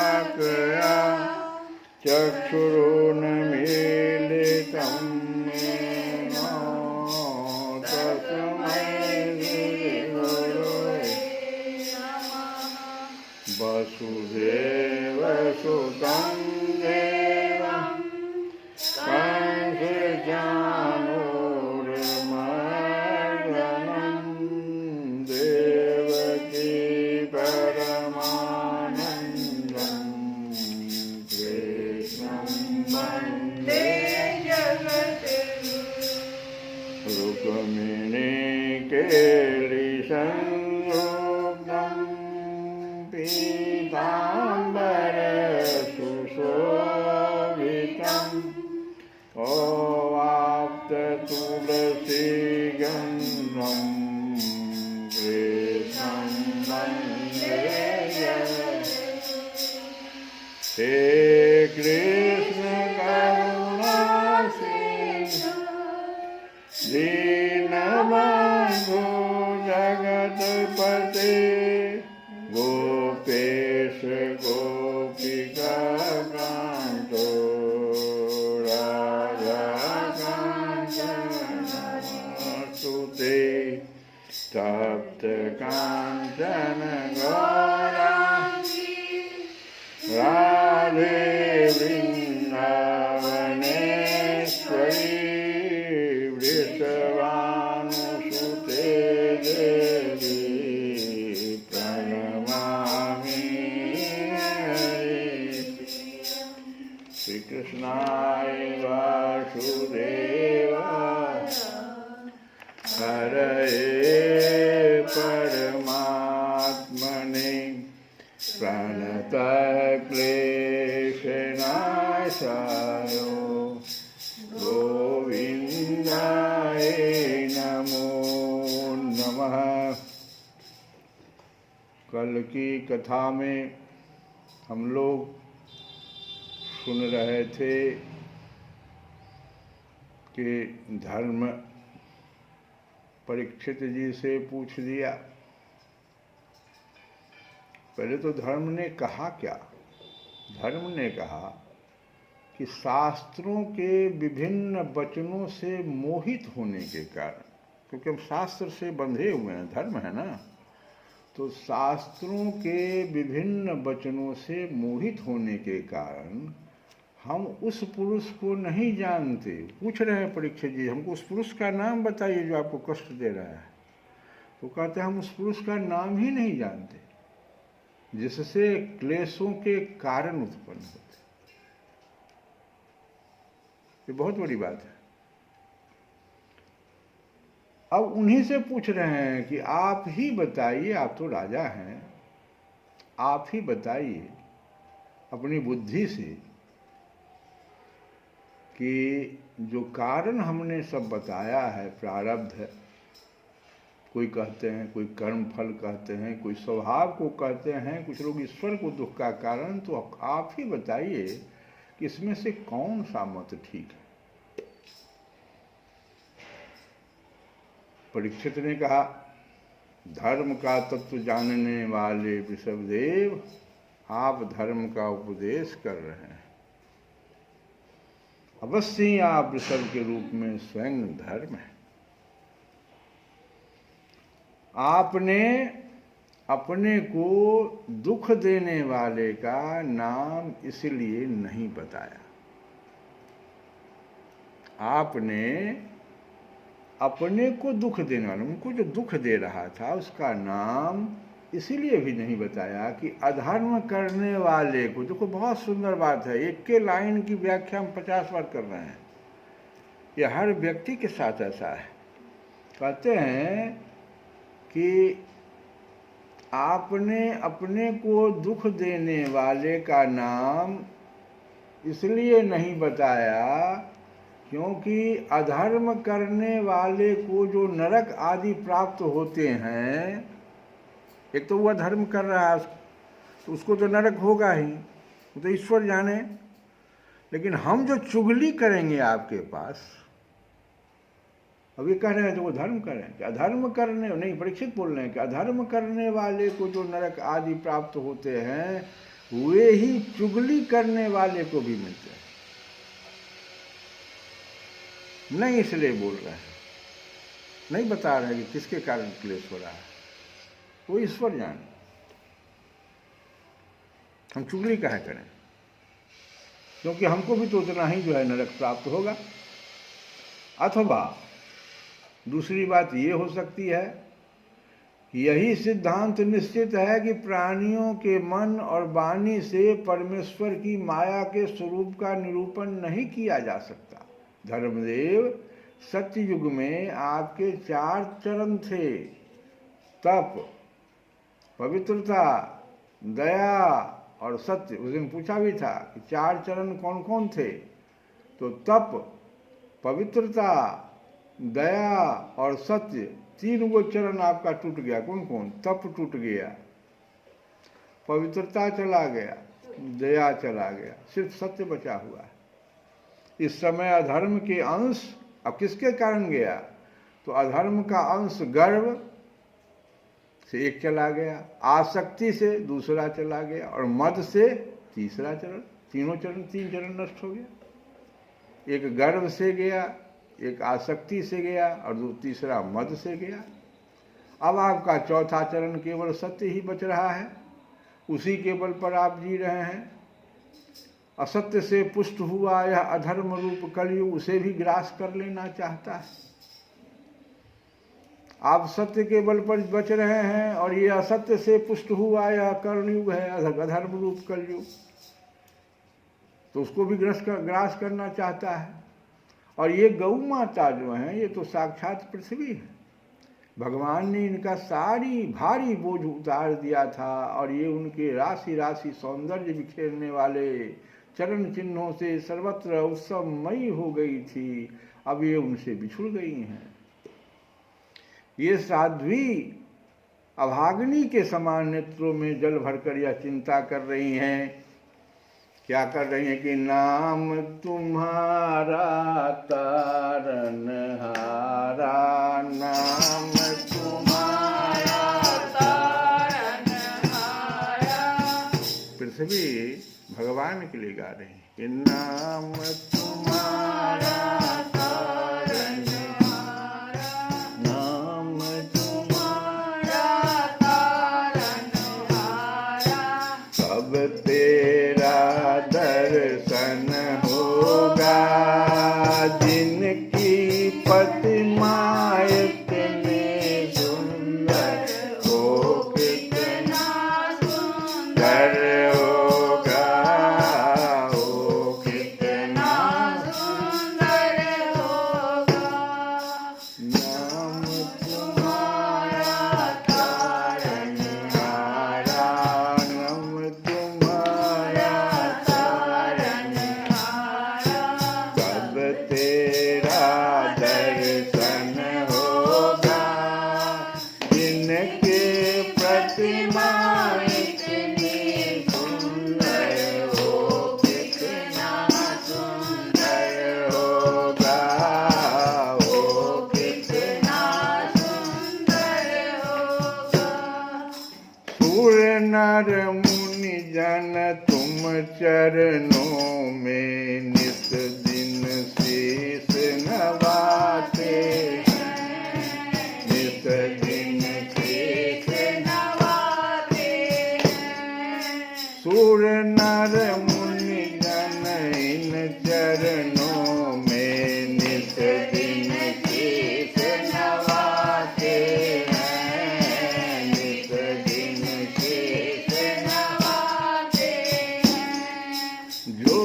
ज्ञानाञ्जनशलाकया चक्षुरुन्मीलितं येन तस्मै श्रीगुरवे वसुदेवसुतं देवं कंसचाणूरमर्दनं देवकी परमानन्दं कृष्णं वन्दे रुक्मिणीकेलिसंयुक्तं पीताम्बरसुशोभितम् ओवाप्ततुलसीगन्धं कृष्णं वन्दे हे कृष्ण करुणा सिन्धु दीनबन्धु जगत्पते गोपेश गोपिकान्तो राधाकान्त तप्त कांचन गौरांगी राधे वृंदावनेश्वरी वृषभानुसुते देवी प्रणमामि श्री कृष्णाय वासुदेवाय हरये परमात्मने प्रणतक्लेशनाशाय गोविन्दाय नमो नमः। कल की कथा में हम लोग सुन रहे थे कि धर्म परीक्षित जी से पूछ दिया। पहले तो धर्म ने कहा क्या? धर्म ने कहा कि शास्त्रों के विभिन्न वचनों से मोहित होने के कारण, क्योंकि हम शास्त्र से बंधे हुए हैं, धर्म है ना, तो शास्त्रों के विभिन्न वचनों से मोहित होने के कारण हम उस पुरुष को नहीं जानते। पूछ रहे हैं परीक्षित जी, हमको उस पुरुष का नाम बताइए जो आपको कष्ट दे रहा है। तो कहते हैं हम उस पुरुष का नाम ही नहीं जानते जिससे क्लेशों के कारण उत्पन्न होते। ये बहुत बड़ी बात है। अब उन्हीं से पूछ रहे हैं कि आप ही बताइए, आप तो राजा हैं, आप ही बताइए अपनी बुद्धि से कि जो कारण हमने सब बताया है, प्रारब्ध है, कोई कहते हैं, कोई कर्म फल कहते हैं, कोई स्वभाव को कहते हैं, कुछ लोग ईश्वर को दुख का कारण, तो आप ही बताइए कि इसमें से कौन सा मत ठीक है। परीक्षित ने कहा, धर्म का तत्व जानने वाले वृषभदेव, आप धर्म का उपदेश कर रहे हैं। अवश्य ही आप वृषभ के रूप में स्वयं धर्म है। आपने अपने को दुख देने वाले का नाम इसलिए नहीं बताया। आपने अपने को दुख देने वाले, उनको जो दुख दे रहा था, उसका नाम इसीलिए भी नहीं बताया कि अधर्म करने वाले को। देखो बहुत सुंदर बात है, एक के लाइन की व्याख्या हम 50 बार कर रहे हैं। यह हर व्यक्ति के साथ ऐसा है। कहते हैं कि आपने अपने को दुख देने वाले का नाम इसलिए नहीं बताया क्योंकि अधर्म करने वाले को जो नरक आदि प्राप्त होते हैं, एक तो वह धर्म कर रहा है तो उसको तो नरक होगा ही, वो तो ईश्वर जाने। लेकिन हम जो चुगली करेंगे आपके पास, अब ये कह रहे हैं तो वो धर्म करें कि अधर्म करने नहीं, परीक्षित बोल रहे हैं कि अधर्म करने वाले को जो नरक आदि प्राप्त होते हैं, वे ही चुगली करने वाले को भी मिलते हैं। नहीं इसलिए बोल रहे हैं, नहीं बता रहे कि किसके कारण क्लेश हो रहा है, वो ईश्वर जाने। हम चुगली काहे करें, क्योंकि हमको भी तो उतना ही जो है नरक प्राप्त होगा। अथवा दूसरी बात ये हो सकती है, यही सिद्धांत निश्चित है कि प्राणियों के मन और वाणी से परमेश्वर की माया के स्वरूप का निरूपण नहीं किया जा सकता। धर्मदेव, सत्य युग में आपके 4 चरण थे, तप, पवित्रता, दया और सत्य। उस दिन पूछा भी था कि 4 चरण कौन कौन थे, तो तप, पवित्रता, दया और सत्य, 3 वो चरण आपका टूट गया। कौन कौन? तप टूट गया, पवित्रता चला गया, दया चला गया, सिर्फ सत्य बचा हुआ है। इस समय अधर्म के अंश अब किसके कारण गया, तो अधर्म का अंश गर्व से एक चला गया, आसक्ति से दूसरा चला गया, और मद से तीसरा चरण। 3 चरण नष्ट हो गया। एक गर्व से गया, एक आसक्ति से गया, और तीसरा मद से गया। अब आपका 4था चरण केवल सत्य ही बच रहा है, उसी के बल पर आप जी रहे हैं। असत्य से पुष्ट हुआ यह अधर्म रूप कलयुग उसे भी ग्रास कर लेना चाहता है। आप सत्य के बल पर बच रहे हैं, और ये असत्य से पुष्ट हुआ यह कलयुग है, अधर्म रूप कलयुग, तो उसको भी ग्रास करना चाहता है। और ये गौ माता जो हैं, ये तो साक्षात पृथ्वी है। भगवान ने इनका सारी भारी बोझ उतार दिया था, और ये उनके राशि राशि सौंदर्य बिखेरने वाले चरण चिन्हों से सर्वत्र उत्सवमयी हो गई थी। अब ये उनसे बिछुड़ गई हैं। ये साध्वी अभाग्नि के समान नेत्रों में जल भरकर यह चिंता कर रही हैं क्या कर रही हैं कि नाम तुम्हारा तारनहारा, नाम तुम्हारा तारनहारा। पृथ्वी भगवान के लिए गा रही है कि नाम तुम्हारा तारनहारा, नाम तुम्हारा तारनहारा। कब तेरा दर्शन होगा, जिनकी प्रतिमा इतनी सुंदर हो, कितना सुंदर होगा, ओ कितना सुंदर होगा। नाम तुम्हारा तारनहारा, नाम तुम्हारा तारनहारा। कब तेरा दर्शन होगा, जिनके प्रतिमा इतनी सुंदर हो, कितना सुंदर होगा, ओ कितना सुंदर होगा। सूर नर मुनि जन तुम चरणों में नित दिन शीस नवाते हैं, नित दिन शीस नवाते हैं। सूर नर मुनि जन इन चरणों में नित दिन शीस नवाते हैं, नित दिन शीस नवाते हैं। जो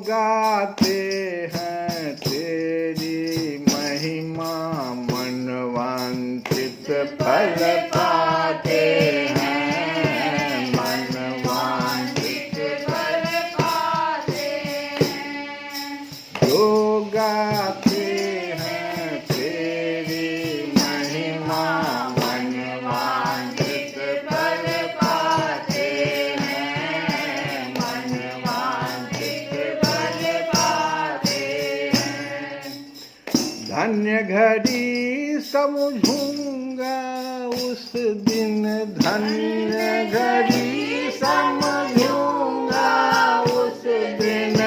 गाते हैं तेरी महिमा, मन वांछित फल पाते हैं, मन वांछित फल पाते हैं। जो गाते हैं तेरी महिमा, मन वांछित फल पाते हैं, मन वांछित फल पाते हैं। धन्य घड़ी समझूंगा उस दिन, धन्य घड़ी समझूंगा उस दिन,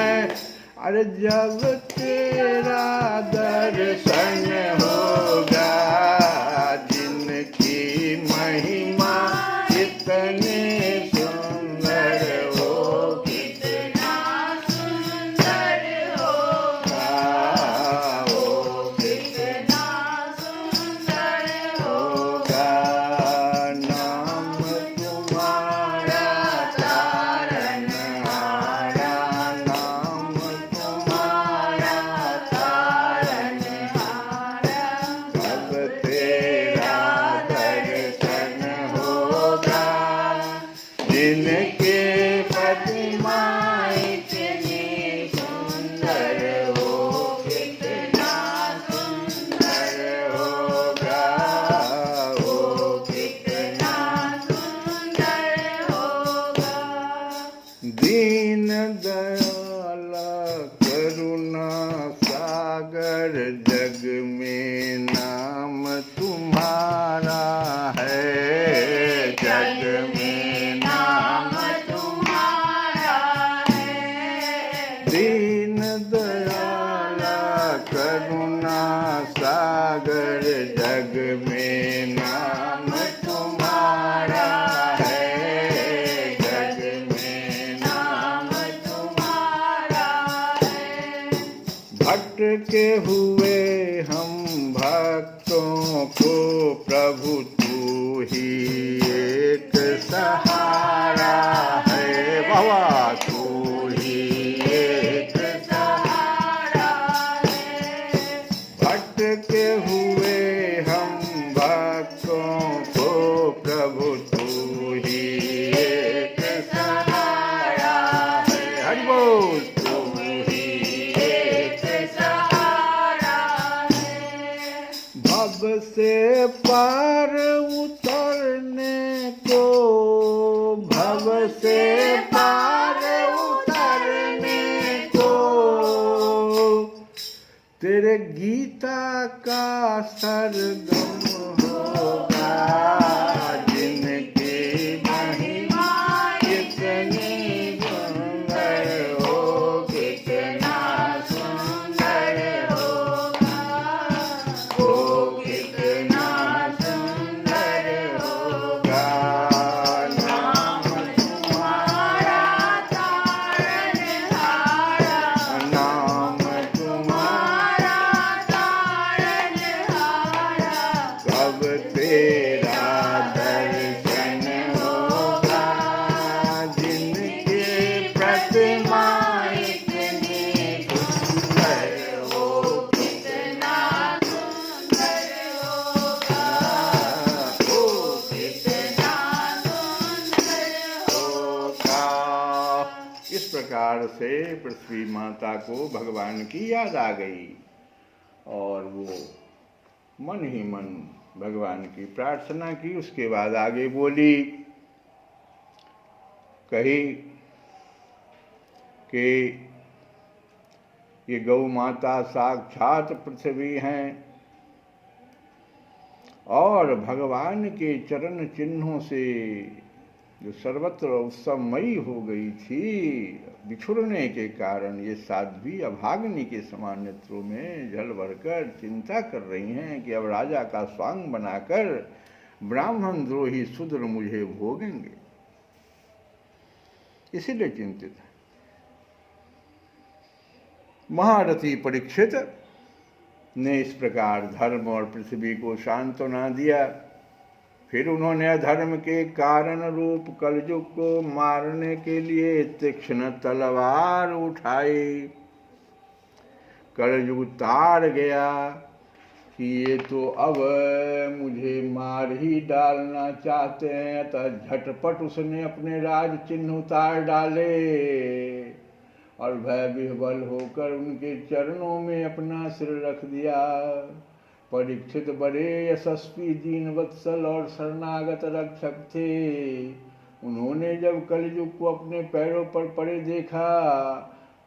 अरे जब तेरा दर्शन होगा, जिनकी महिमा इतनी सुंदर हो, कितना सुंदर होगा, ओ कितना सुंदर होगा। नाम तुम्हारा तारनहारा, नाम तुम्हारा तारनहारा। कब तेरा दर्शन होगा, जिनके प्रतिमा इतनी सुंदर हो, कितना सुंदर होगा, ओ कितना सुंदर होगा। दीन दयाल करुणा सागर, जग में नाम तुम्हारा है, जग में नाम तुम्हारा है। दीन दयाल करुणा सागर, जग में नाम तुम्हारा है, जग में नाम तुम्हारा है। भटके हुए हम भक्तों को प्रभु तू ही एक सहारा है, बाबा तू ही एक सहारा है। भटके हुए हम भक्तों को प्रभु तू ही एक सहारा है। हरि बोल। तू ही एक सहारा है। भव से पार उतरने को, भव से पार उतरने का सरगम होगा, जिनकी महिमा कितनी सुंदर हो, कितना सुंदर होगा, वो कितना सुंदर होगा। नाम तुम्हारा तारनहारा, नाम तुम्हारा तारनहारा, कब तेरा दर्शन होगा, जिनकी प्रतिमा इतनी सुंदर हो, कितना सुंदर होगा, वो कितना सुंदर होगा। इस प्रकार से पृथ्वी माता को भगवान की याद आ गई और वो मन ही मन भगवान की प्रार्थना की। उसके बाद आगे बोली, कही कि ये गौ माता साक्षात पृथ्वी हैं और भगवान के चरण चिन्हों से जो सर्वत्र उत्सवमयी हो गई थी, बिछुड़ने के कारण ये साध्वी अभाग्नि के समान नेत्रों में जल भरकर चिंता कर रही हैं कि अब राजा का स्वांग बनाकर ब्राह्मण द्रोही शूद्र मुझे भोगेंगे, इसीलिए चिंतित है। महारथी परीक्षित ने इस प्रकार धर्म और पृथ्वी को सांत्वना दिया। फिर उन्होंने अधर्म के कारण रूप कलयुग को मारने के लिए तीक्ष्ण तलवार उठाई। कलयुग तार गया कि ये तो अब मुझे मार ही डालना चाहते हैं, अतः झटपट उसने अपने राज चिन्ह उतार डाले और भय विह्वल होकर उनके चरणों में अपना सिर रख दिया। परीक्षित बड़े यशस्वी दीन वत्सल और शरणागत रक्षक थे। उन्होंने जब कलयुग को अपने पैरों पर पड़े देखा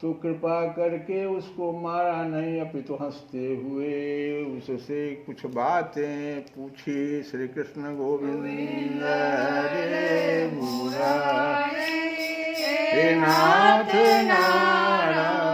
तो कृपा करके उसको मारा नहीं, अपितु हंसते हुए उससे कुछ बातें पूछी। श्री कृष्ण गोविंद हरे मुरारे, हे नाथ नारायण।